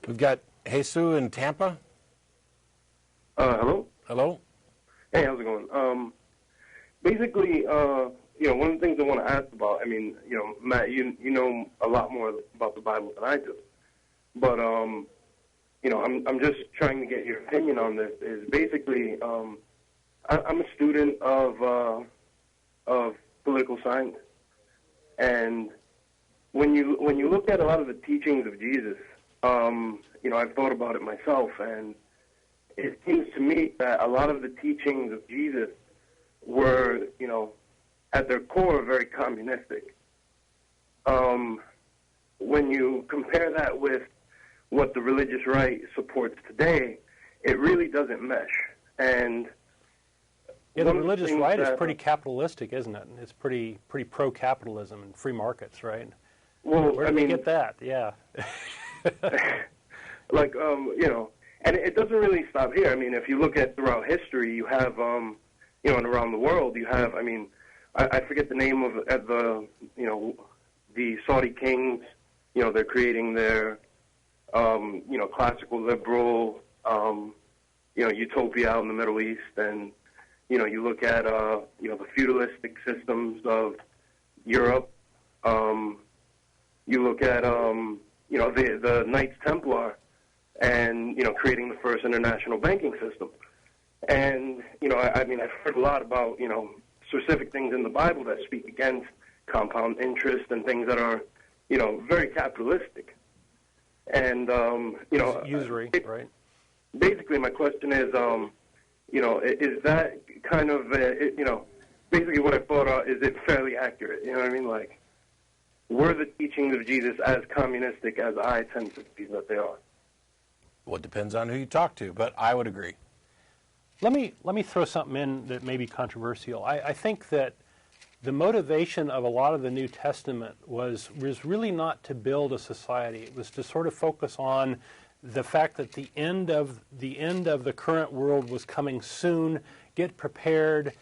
We've got Jesus in Tampa. Hello? Hello? Hey, how's it going? Basically, one of the things I want to ask about, I mean, Matt, you know a lot more about the Bible than I do. But, I'm just trying to get your opinion on this, is basically, I'm a student of political science. And when you look at a lot of the teachings of Jesus, I've thought about it myself, and it seems to me that a lot of the teachings of Jesus were, at their core, very communistic. When you compare that with what the religious right supports today, it really doesn't mesh. And yeah, the religious right is pretty capitalistic, isn't it? It's pretty pro-capitalism and free markets, right? Well, where did they get that? Yeah. And it doesn't really stop here. I mean, if you look at throughout history, you have, and around the world, you have, I forget the name of the Saudi kings, they're creating their, classical liberal, utopia out in the Middle East. And, you look at, the feudalistic systems of Europe. You look at, the Knights Templar and, creating the first international banking system. And, I've heard a lot about, specific things in the Bible that speak against compound interest and things that are, very capitalistic. And, usury, right? Basically, my question is, is that kind of, basically what I thought of, is it fairly accurate? You know what I mean? Like, were the teachings of Jesus as communistic as I tend to believe that they are? Well, it depends on who you talk to, but I would agree. Let me throw something in that may be controversial. I think that the motivation of a lot of the New Testament was really not to build a society. It was to sort of focus on the fact that the end of the current world was coming soon. Get prepared,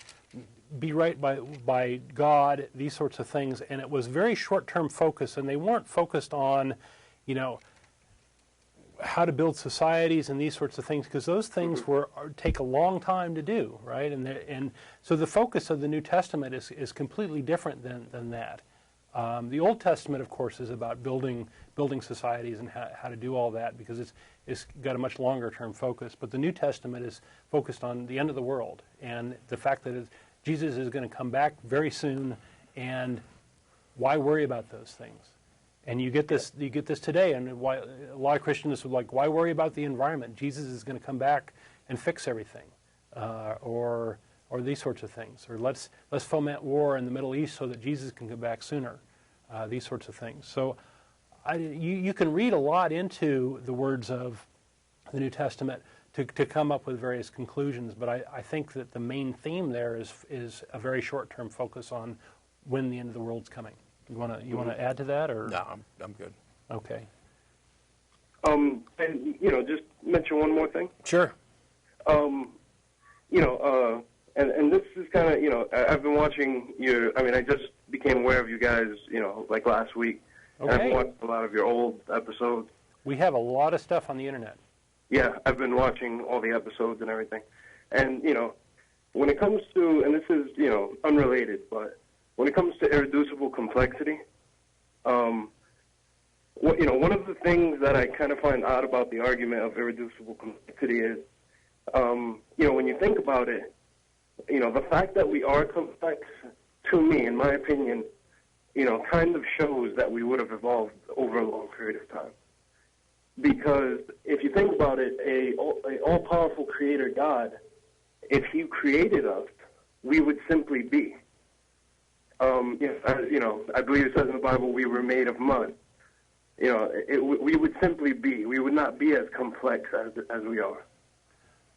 be right by God, these sorts of things. And it was very short-term focus, and they weren't focused on, how to build societies and these sorts of things, because those things take a long time to do, right? And so the focus of the New Testament is completely different than that. The Old Testament, of course, is about building societies and how to do all that, because it's got a much longer term focus. But the New Testament is focused on the end of the world and the fact that Jesus is going to come back very soon, and why worry about those things? And you get this today, and why a lot of Christians are like, why worry about the environment? Jesus is going to come back and fix everything, or these sorts of things, or let's foment war in the Middle East so that Jesus can come back sooner, these sorts of things. So you can read a lot into the words of the New Testament to come up with various conclusions, but I think that the main theme there is a very short-term focus on when the end of the world's coming. You want to add to that, or no? I'm good. Okay. And just mention one more thing. Sure. And this is kind of I've been watching your. I just became aware of you guys. Like last week. Okay. And I've watched a lot of your old episodes. We have a lot of stuff on the internet. Yeah, I've been watching all the episodes and everything, and when it comes to, and this is unrelated, but when it comes to irreducible complexity, one of the things that I kind of find odd about the argument of irreducible complexity is, when you think about it, the fact that we are complex, to me, in my opinion, kind of shows that we would have evolved over a long period of time. Because if you think about it, a all-powerful creator God, if he created us, we would simply be. I believe it says in the Bible we were made of mud. We would simply be. We would not be as complex as we are.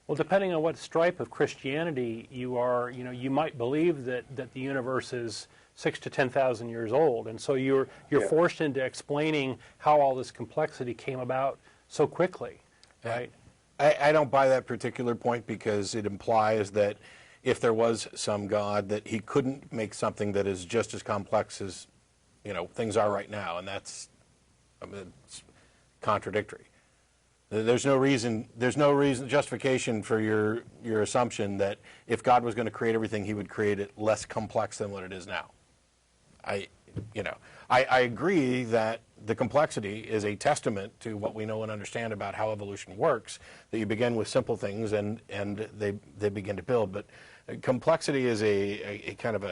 Well, depending on what stripe of Christianity you are, you might believe that the universe is 6,000 to 10,000 years old, and so you're forced into explaining how all this complexity came about so quickly, right? I don't buy that particular point, because it implies that if there was some God, that he couldn't make something that is just as complex as things are right now, and that's it's contradictory. There's no reason, justification for your assumption that if God was going to create everything, he would create it less complex than what it is now. I agree that the complexity is a testament to what we know and understand about how evolution works, that you begin with simple things and they begin to build. But complexity is a kind of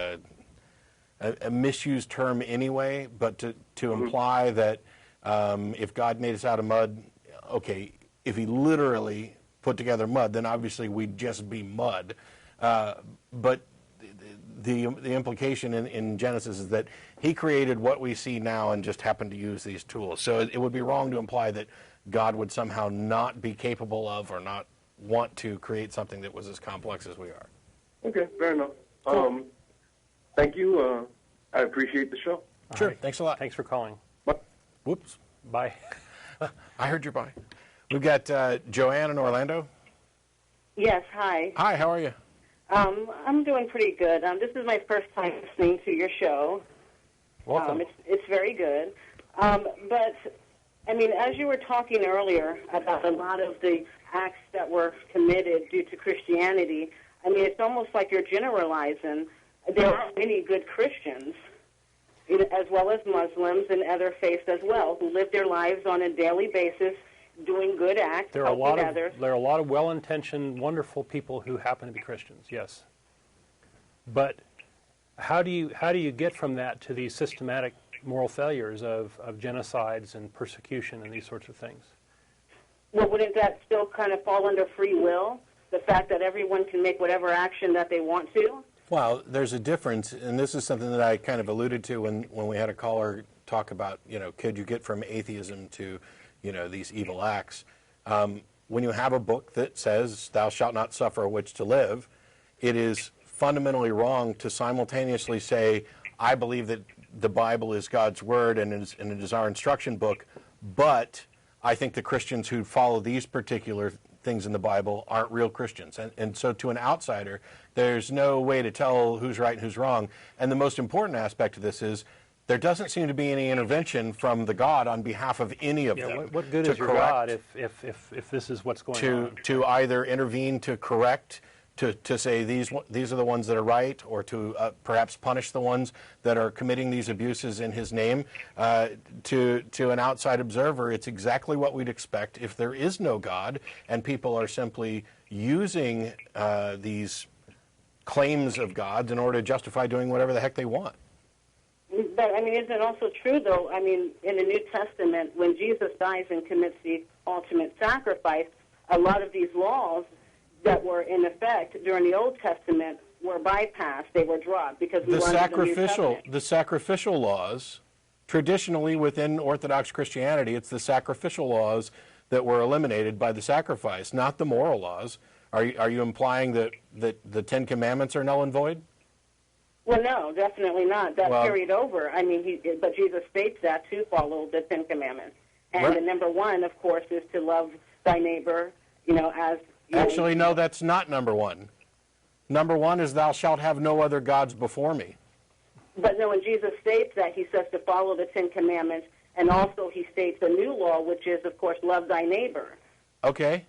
a misused term anyway, but to imply that if God made us out of mud, okay, if he literally put together mud, then obviously we'd just be mud. But the implication in Genesis is that he created what we see now and just happened to use these tools. So it would be wrong to imply that God would somehow not be capable of or not want to create something that was as complex as we are. Okay, fair enough. Thank you. I appreciate the show. Sure, right. Thanks a lot. Thanks for calling. Bye. Whoops. Bye. I heard your bye. We've got Joanne in Orlando. Yes, hi. Hi, how are you? I'm doing pretty good. This is my first time listening to your show. Welcome. It's very good. But, I mean, as you were talking earlier about a lot of the acts that were committed due to Christianity, I mean, it's almost like you're generalizing. There are many good Christians, as well as Muslims and other faiths as well, who live their lives on a daily basis doing good acts, There are others. a lot of well-intentioned, wonderful people who happen to be Christians. Yes, but how do you get from that to these systematic moral failures of genocides and persecution and these sorts of things? Well, wouldn't that still kind of fall under free will? The fact that everyone can make whatever action that they want to? Well, there's a difference, and this is something that I kind of alluded to when we had a caller talk about, could you get from atheism to, these evil acts. When you have a book that says, thou shalt not suffer a witch to live, it is fundamentally wrong to simultaneously say, I believe that the Bible is God's word and it is our instruction book, but I think the Christians who follow these particular things in the Bible aren't real Christians. And so to an outsider, there's no way to tell who's right and who's wrong. And the most important aspect of this is there doesn't seem to be any intervention from the God on behalar of any of them. What good is your God if this is what's going on? To either intervene to correct, to say these are the ones that are right, or to perhaps punish the ones that are committing these abuses in his name. To an outside observer, it's exactly what we'd expect if there is no God and people are simply using these claims of gods in order to justify doing whatever the heck they want. But, I mean, isn't it also true, though, I mean, in the New Testament, when Jesus dies and commits the ultimate sacrifice, a lot of these laws that were in effect during the Old Testament were bypassed. They were dropped because we learned the New Testament. The sacrificial laws, traditionally within Orthodox Christianity, it's the sacrificial laws that were eliminated by the sacrifice, not the moral laws. Are you implying that the Ten Commandments are null and void? Well, no, definitely not. That carried over. I mean, but Jesus states that to follow the Ten Commandments. And right. The number one, of course, is to love thy neighbor, as... Actually, no, that's not number one. Number one is thou shalt have no other gods before me. But no, when Jesus states that, he says to follow the Ten Commandments, and also he states a new law, which is, of course, love thy neighbor. Okay.